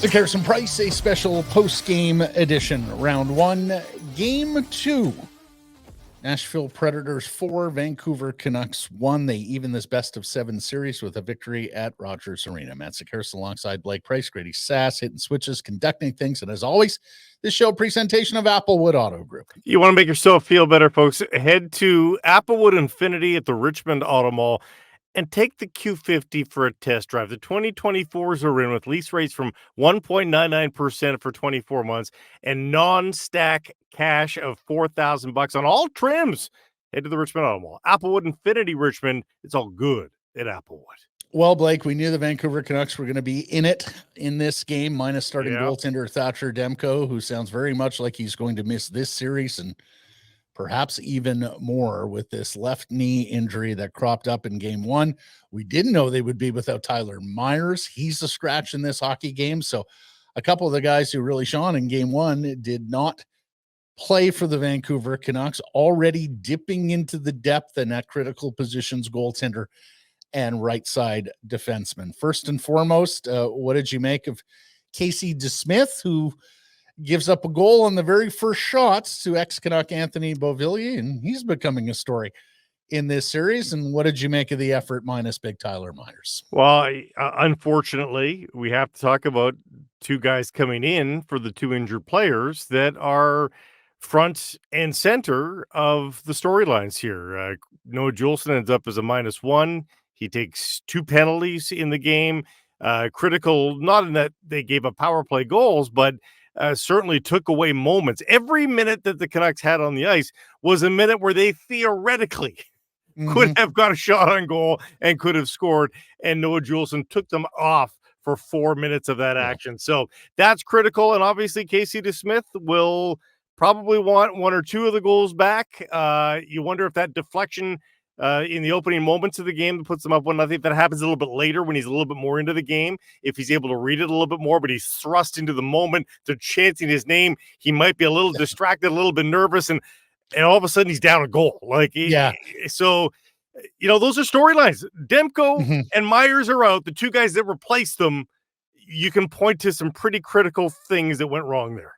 Sekeres and Price, a special post-game edition. Round 1, Game 2. Nashville Predators 4, Vancouver Canucks 1. They even this best-of-7 series with a victory at Rogers Arena. Matt Sekeres alongside Blake Price, Grady Sass, hitting switches, conducting things. And as always, this show presentation of Applewood Auto Group. You want to make yourself feel better, folks? Head to Applewood Infinity at the Richmond Auto Mall and take the Q50 for a test drive. The 2024s are in with lease rates from 1.99% for 24 months and non-stack cash of $4,000 on all trims. Head to the Richmond Auto Mall. Applewood Infinity Richmond. It's all good at Applewood. Well, Blake, we knew the Vancouver Canucks were going to be in it in this game, minus starting goaltender Thatcher Demko, who sounds very much like he's going to miss this series and perhaps even more with this left knee injury that cropped up in game 1. We didn't know they would be without Tyler Myers. He's a scratch in this hockey game. So a couple of the guys who really shone in game 1 did not play for the Vancouver Canucks, already dipping into the depth and at critical positions, goaltender and right side defenseman. First and foremost, what did you make of Casey DeSmith, who gives up a goal on the very first shots to ex-Canuck Anthony Beauvillier, and he's becoming a story in this series? And what did you make of the effort minus big Tyler Myers? Well, unfortunately, we have to talk about two guys coming in for the two injured players that are front and center of the storylines here. Noah Juulsen ends up as a -1. He takes 2 penalties in the game. Critical, not in that they gave up power play goals, but certainly took away moments. Every minute that the Canucks had on the ice was a minute where they theoretically could have got a shot on goal and could have scored, and Noah Juulsen took them off for 4 minutes of that action. So that's critical, and obviously Casey DeSmith will probably want 1 or 2 of the goals back. You wonder if that deflection in the opening moments of the game that puts them up 1-0. If that happens a little bit later when he's a little bit more into the game, if he's able to read it a little bit more, but he's thrust into the moment, they're chanting his name, he might be a little distracted, a little bit nervous, and all of a sudden he's down a goal. So, those are storylines. Demko and Myers are out. The two guys that replaced them, you can point to some pretty critical things that went wrong there.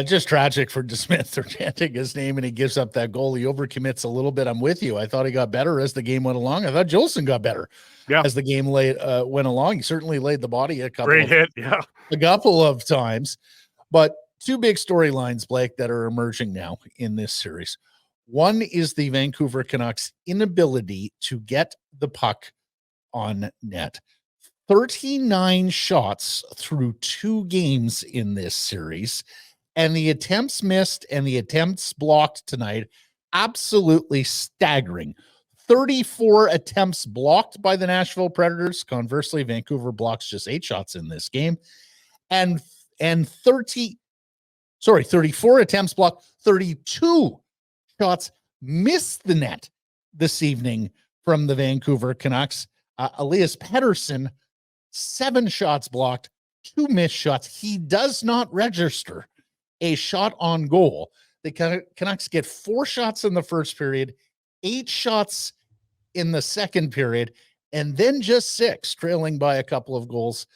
Just tragic for DeSmith. They're chanting his name and he gives up that goal. He overcommits a little bit. I'm with you. I thought he got better as the game went along. I thought Juulsen got better as the game went along. He certainly laid the body a couple of times. But two big storylines, Blake, that are emerging now in this series. One is the Vancouver Canucks' inability to get the puck on net. 39 shots through 2 games in this series. And the attempts missed and the attempts blocked tonight, absolutely staggering. 34 attempts blocked by the Nashville Predators. Conversely, Vancouver blocks just 8 shots in this game. And 34 attempts blocked, 32 shots missed the net this evening from the Vancouver Canucks. Elias Pettersson, 7 shots blocked, 2 missed shots. He does not register a shot on goal. The Canucks get 4 shots in the first period, 8 shots in the second period, and then just 6, trailing by a couple of goals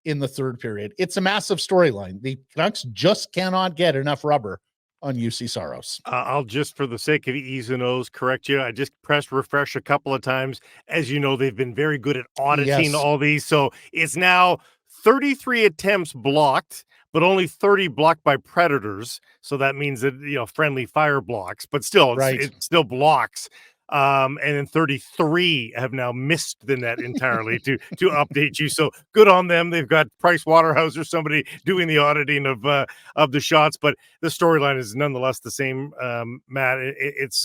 in the third period. It's a massive storyline. The Canucks just cannot get enough rubber on UC Saros. I'll just, for the sake of ease and O's, correct you. I just pressed refresh a couple of times. As you know, they've been very good at auditing all these. So it's now 33 attempts blocked, but only 30 blocked by Predators. So that means that, friendly fire blocks, but still, it still blocks. And then 33 have now missed the net entirely to update you. So good on them. They've got Price Waterhouse or somebody doing the auditing of the shots, but the storyline is nonetheless the same, Matt. It's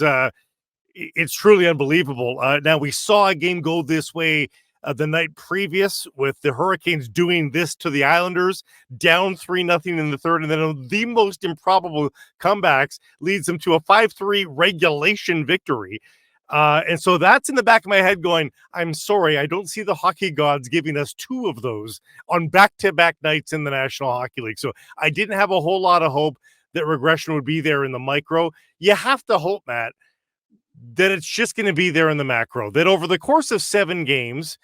truly unbelievable. Now we saw a game go this way the night previous with the Hurricanes doing this to the Islanders, down 3-0 in the third, and then the most improbable comebacks leads them to a 5-3 regulation victory. And so that's in the back of my head going, I'm sorry, I don't see the hockey gods giving us 2 of those on back-to-back nights in the National Hockey League. So I didn't have a whole lot of hope that regression would be there in the micro. You have to hope, Matt, that it's just going to be there in the macro, that over the course of 7 games,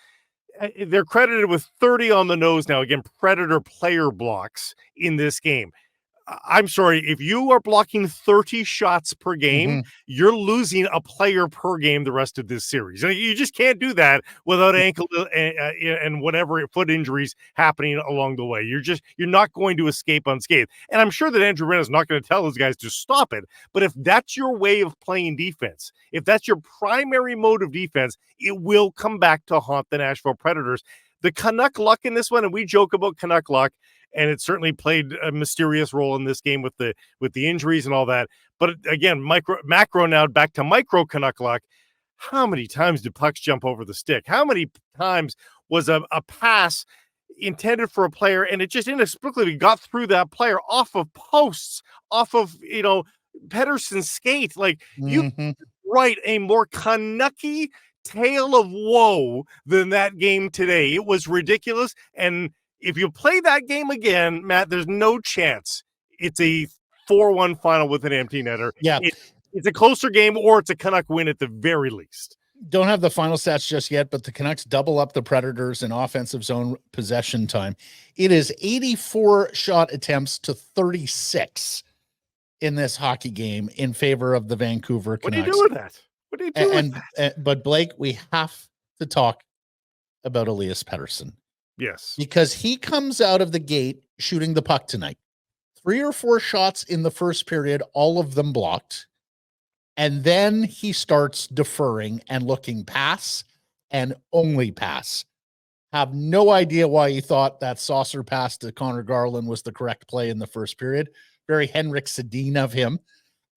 they're credited with 30 on the nose now. Again, Predator player blocks in this game. I'm sorry, if you are blocking 30 shots per game, you're losing a player per game the rest of this series. You just can't do that without ankle and whatever foot injuries happening along the way. You're not going to escape unscathed. And I'm sure that Andrew Renn is not going to tell those guys to stop it. But if that's your way of playing defense, if that's your primary mode of defense, it will come back to haunt the Nashville Predators. The Canuck luck in this one, and we joke about Canuck luck, and it certainly played a mysterious role in this game with the injuries and all that. But again, macro now back to micro Canuck luck. How many times did pucks jump over the stick? How many times was a pass intended for a player and it just inexplicably got through that player off of posts, off of Pettersson's skate? Like you write a more Canucky tale of woe than that game today. It was ridiculous. And if you play that game again, Matt, there's no chance it's a 4-1 final with an empty netter. Yeah. It's a closer game, or it's a Canuck win at the very least. Don't have the final stats just yet, but the Canucks double up the Predators in offensive zone possession time. It is 84 shot attempts to 36 in this hockey game in favor of the Vancouver Canucks. What do you do with that? What do you do with that? But Blake, we have to talk about Elias Pettersson. Yes. Because he comes out of the gate shooting the puck tonight. 3 or 4 shots in the first period, all of them blocked. And then he starts deferring and looking pass and only pass. Have no idea why he thought that saucer pass to Connor Garland was the correct play in the first period. Very Henrik Sedin of him.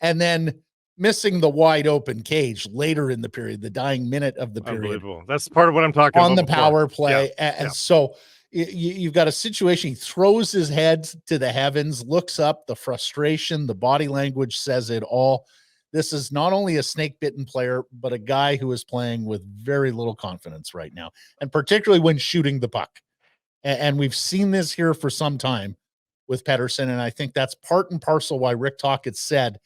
And then missing the wide open cage later in the period, the dying minute of the period. Unbelievable. That's part of what I'm talking about. On the power play. Yeah. And so you've got a situation. He throws his head to the heavens, looks up, the frustration, the body language says it all. This is not only a snake-bitten player, but a guy who is playing with very little confidence right now, and particularly when shooting the puck. And we've seen this here for some time with Pettersson, and I think that's part and parcel why Rick Tocchet said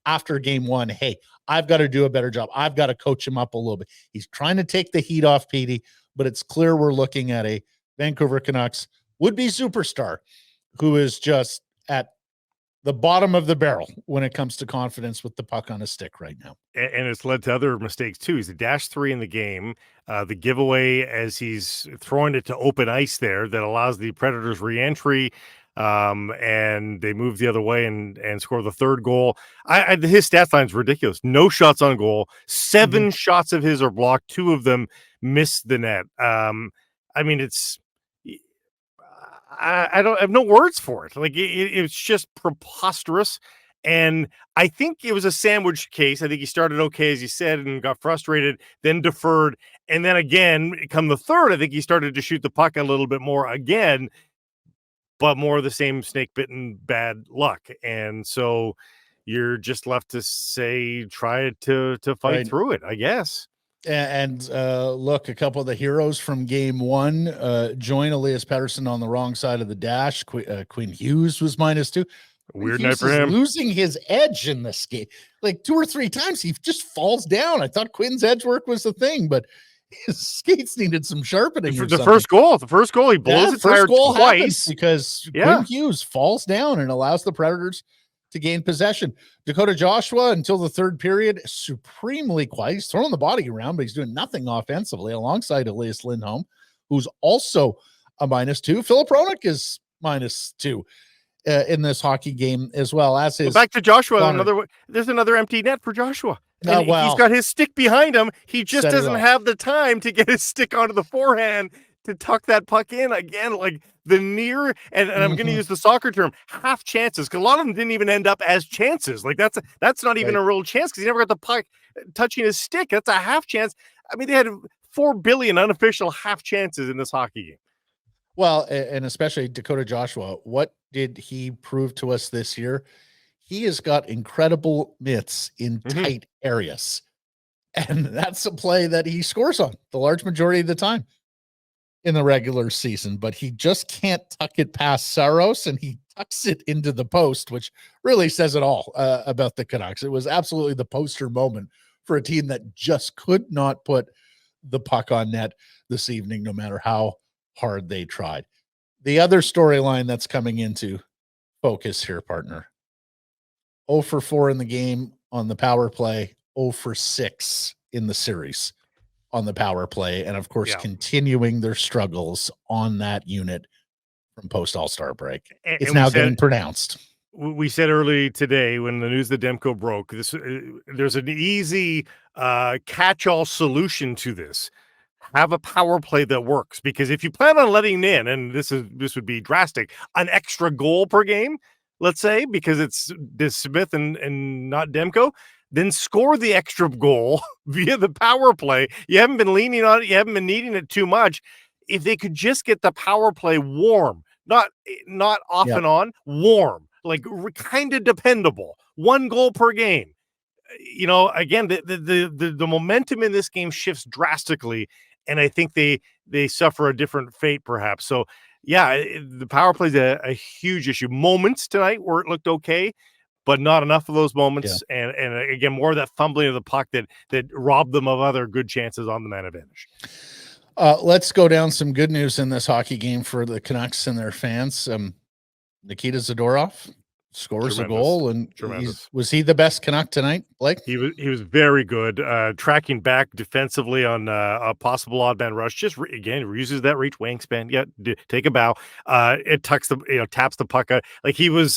after game one, hey, I've got to do a better job. I've got to coach him up a little bit. He's trying to take the heat off Petey, but it's clear we're looking at a Vancouver Canucks would-be superstar who is just at the bottom of the barrel when it comes to confidence with the puck on his stick right now. And it's led to other mistakes too. He's a -3 in the game. The giveaway as he's throwing it to open ice there that allows the Predators re-entry. And they move the other way and score the third goal. His stat line is ridiculous. No shots on goal. 7 shots of his are blocked. 2 of them miss the net. I mean, I have no words for it. Like it's just preposterous. And I think it was a sandwich case. I think he started okay, as you said, and got frustrated, then deferred. And then again, come the third, I think he started to shoot the puck a little bit more again, but more of the same snake-bitten bad luck. And so you're just left to say, try to fight through it, I guess. And look, a couple of the heroes from game one join Elias Pettersson on the wrong side of the dash. Quinn Hughes was -2. Weird night for him. Losing his edge in this game. Like 2 or 3 times, he just falls down. I thought Quinn's edge work was the thing, but his skates needed some sharpening. The first goal, he blows it tire twice because Quinn Hughes falls down and allows the Predators to gain possession. Dakota Joshua, until the third period, supremely quiet. He's throwing the body around, but he's doing nothing offensively alongside Elias Lindholm, who's also a -2. Philip Roenick is -2 in this hockey game as well. As his back to Joshua, there's another empty net for Joshua. He's got his stick behind him. He just doesn't have the time to get his stick onto the forehand to tuck that puck in again. Like the near, and I'm going to use the soccer term, half chances, because a lot of them didn't even end up as chances. Like that's not even a real chance because he never got the puck touching his stick. That's a half chance. I mean, they had 4 billion unofficial half chances in this hockey game. Well, and especially Dakota Joshua, what did he prove to us this year? He has got incredible mitts in tight areas. And that's a play that he scores on the large majority of the time in the regular season, but he just can't tuck it past Saros, and he tucks it into the post, which really says it all about the Canucks. It was absolutely the poster moment for a team that just could not put the puck on net this evening, no matter how hard they tried. The other storyline that's coming into focus here, partner. 0 for 4 in the game on the power play, 0 for 6 in the series on the power play, and of course, continuing their struggles on that unit from post All-Star break. It's now getting pronounced. We said early today when the news that Demko broke, there's an easy catch-all solution to this. Have a power play that works, because if you plan on letting in, and this would be drastic, an extra goal per game, let's say, because it's Smith and not Demko, then score the extra goal via the power play. You haven't been leaning on it. You haven't been needing it too much. If they could just get the power play warm, not off and on, warm, like kind of dependable, 1 goal per game. You know, again, the momentum in this game shifts drastically, and I think they suffer a different fate, perhaps. So, yeah, the power play is a huge issue. Moments tonight where it looked okay, but not enough of those moments. Yeah. And again, more of that fumbling of the puck that robbed them of other good chances on the man advantage. Let's go down some good news in this hockey game for the Canucks and their fans. Nikita Zadorov scores a goal, and was he the best Canuck tonight, Blake? He was very good, tracking back defensively on a possible odd man rush. Just again uses that reach wingspan. Yeah, take a bow. It taps the puck out. Like he was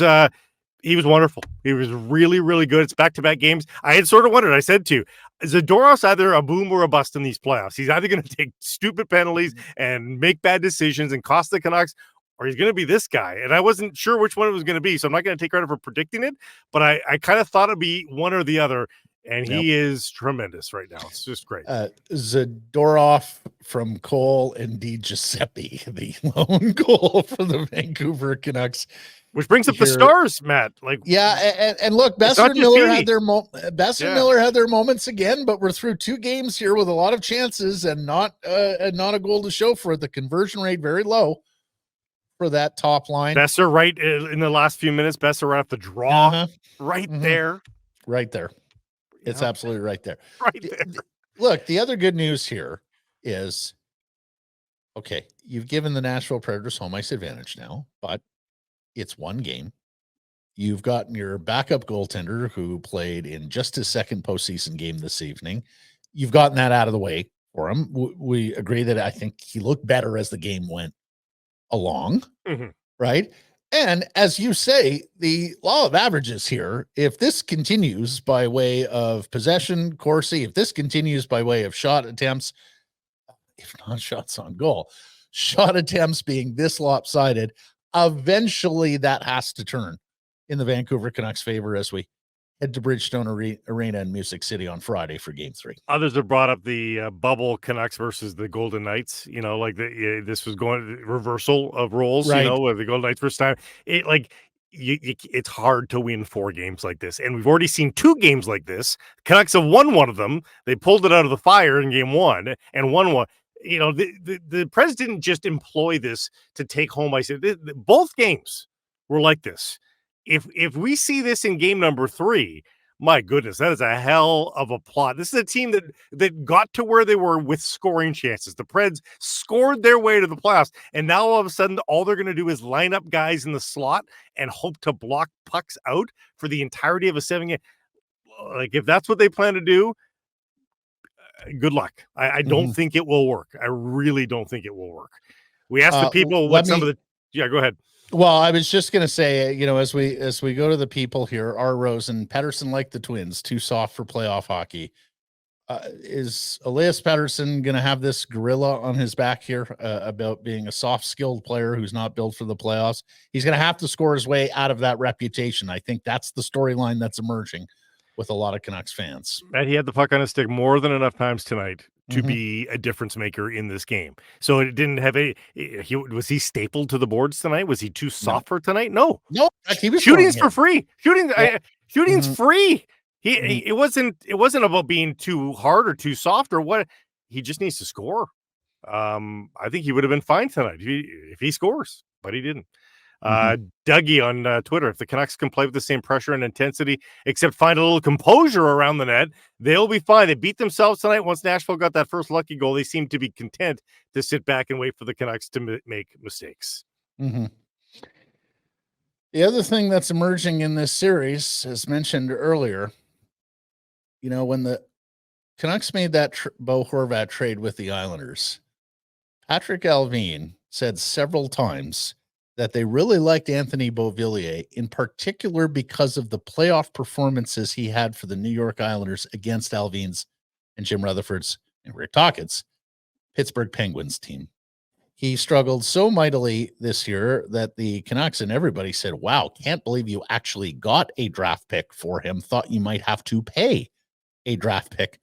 wonderful. He was really, really good. It's back-to-back games. I had sort of wondered. I said to you, Zadorov's either a boom or a bust in these playoffs. He's either going to take stupid penalties and make bad decisions and cost the Canucks, or he's going to be this guy. And I wasn't sure which one it was going to be, so I'm not going to take credit for predicting it, but I kind of thought it'd be one or the other, and he is tremendous right now. It's just great. Zadorov from Cole and Di Giuseppe, the lone goal for the Vancouver Canucks. Which brings up the stars, Matt. Like, yeah, and look, Besser and Miller had their Miller had their moments again, but we're through 2 games here with a lot of chances and not a goal to show for it. The conversion rate very low for that top line. Besser right in the last few minutes. Besser right off the draw, there, right there. It's absolutely right there. Right there. Look, the other good news here is, okay, you've given the Nashville Predators home ice advantage now, but it's 1 game. You've got your backup goaltender who played in just his 2nd postseason game this evening. You've gotten that out of the way for him. We agree that I think he looked better as the game went along, right? And as you say, the law of averages here, if this continues by way of possession, Corsi, if this continues by way of shot attempts, if not shots on goal, shot attempts being this lopsided, eventually that has to turn in the Vancouver Canucks' favor as we head to Bridgestone Arena in Music City on Friday for Game 3. Others have brought up the bubble Canucks versus the Golden Knights. You know, like this was going reversal of roles. Right. You know, with the Golden Knights first time. It's hard to win 4 games like this, and we've already seen 2 games like this. Canucks have won one of them. They pulled it out of the fire in Game 1 and won one. You know, the Preds didn't just employ this to take home ice. Both games were like this. If we see this in game number 3, my goodness, that is a hell of a plot. This is a team that got to where they were with scoring chances. The Preds scored their way to the playoffs, and now all of a sudden, all they're going to do is line up guys in the slot and hope to block pucks out for the entirety of a 7-game. Like, if that's what they plan to do, good luck. I don't think it will work. I really don't think it will work. We asked the people what some of the. Yeah, go ahead. Well, I was just going to say, you know, as we go to the people here, R. Rose and Pettersson, like the Twins, too soft for playoff hockey. Is Elias Pettersson going to have this gorilla on his back here about being a soft, skilled player who's not built for the playoffs? He's going to have to score his way out of that reputation. I think that's the storyline that's emerging with a lot of Canucks fans. Matt, he had the puck on his stick more than enough times tonight to be a difference maker in this game. So it didn't have was he stapled to the boards tonight? Was he too soft for tonight? No. He was shooting's for free. Shooting's free. It wasn't about being too hard or too soft or what. He just needs to score. I think he would have been fine tonight if he scores, but he didn't. Dougie on Twitter, if the Canucks can play with the same pressure and intensity, except find a little composure around the net, they'll be fine. They beat themselves tonight. Once Nashville got that first lucky goal, they seemed to be content to sit back and wait for the Canucks to make mistakes. Mm-hmm. The other thing that's emerging in this series, as mentioned earlier, when the Canucks made that Bo Horvat trade with the Islanders, Patrick Allvin said several times that they really liked Anthony Beauvillier, in particular because of the playoff performances he had for the New York Islanders against Allvin's and Jim Rutherford's and Rick Tocchet's Pittsburgh Penguins team. He struggled so mightily this year that the Canucks and everybody said, wow, can't believe you actually got a draft pick for him. Thought you might have to pay a draft pick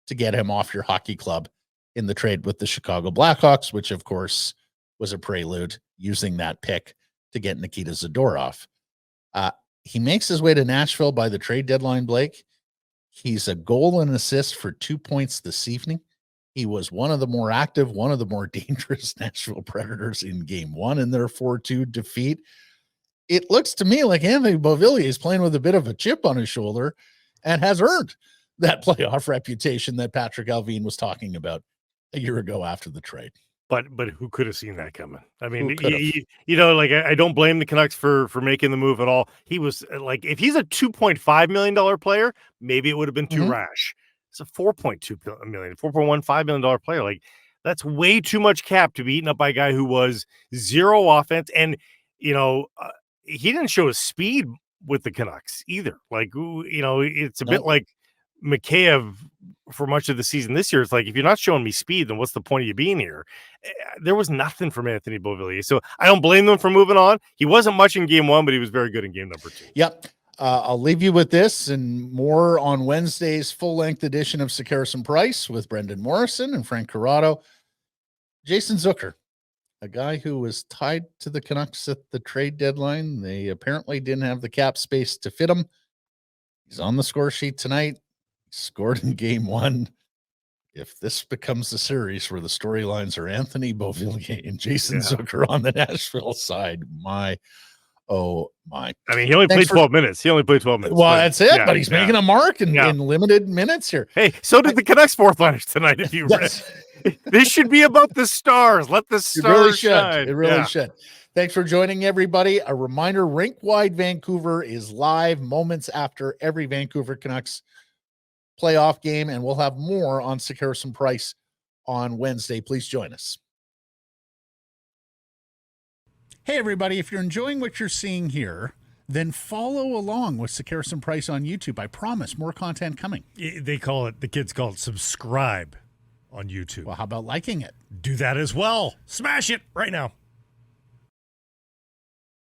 to get him off your hockey club in the trade with the Chicago Blackhawks, which of course was a prelude using that pick to get Nikita Zadorov. He makes his way to Nashville by the trade deadline, Blake. He's a goal and assist for 2 points this evening. He was one of the more active, one of the more dangerous Nashville Predators in game one in their 4-2 defeat. It looks to me like Anthony Beauvillier is playing with a bit of a chip on his shoulder and has earned that playoff reputation that Patrick Allvin was talking about a year ago after the trade. But who could have seen that coming? I mean, I don't blame the Canucks for making the move at all. He was if he's a $2.5 million player, maybe it would have been too rash. It's a $4.15 million player. That's way too much cap to be eaten up by a guy who was zero offense. And, he didn't show his speed with the Canucks either. It's a bit like Mikheyev for much of the season this year. It's like, if you're not showing me speed, then what's the point of you being here? There was nothing from Anthony Beauvillier. So I don't blame them for moving on. He wasn't much in game one, but he was very good in game number 2. Yep. I'll leave you with this and more on Wednesday's full-length edition of Sekeres and Price with Brendan Morrison and Frank Corrado. Jason Zucker, a guy who was tied to the Canucks at the trade deadline. They apparently didn't have the cap space to fit him. He's on the score sheet tonight. He scored in game one. If this becomes the series where the storylines are Anthony Beauvillier and Jason Zucker on the Nashville side, oh my. I mean, he only played 12 minutes. Well, that's it, but he's making a mark in limited minutes here. Hey, so did the Canucks fourth liners tonight, if you read. This should be about the stars. Let the stars shine. It really should. Thanks for joining, everybody. A reminder, Rink-Wide Vancouver is live moments after every Vancouver Canucks playoff game, and we'll have more on Sekeres and Price on Wednesday. Please join us. Hey, everybody, if you're enjoying what you're seeing here, then follow along with Sekeres and Price on YouTube. I promise more content coming. The kids call it subscribe on YouTube. Well, how about liking it? Do that as well. Smash it right now.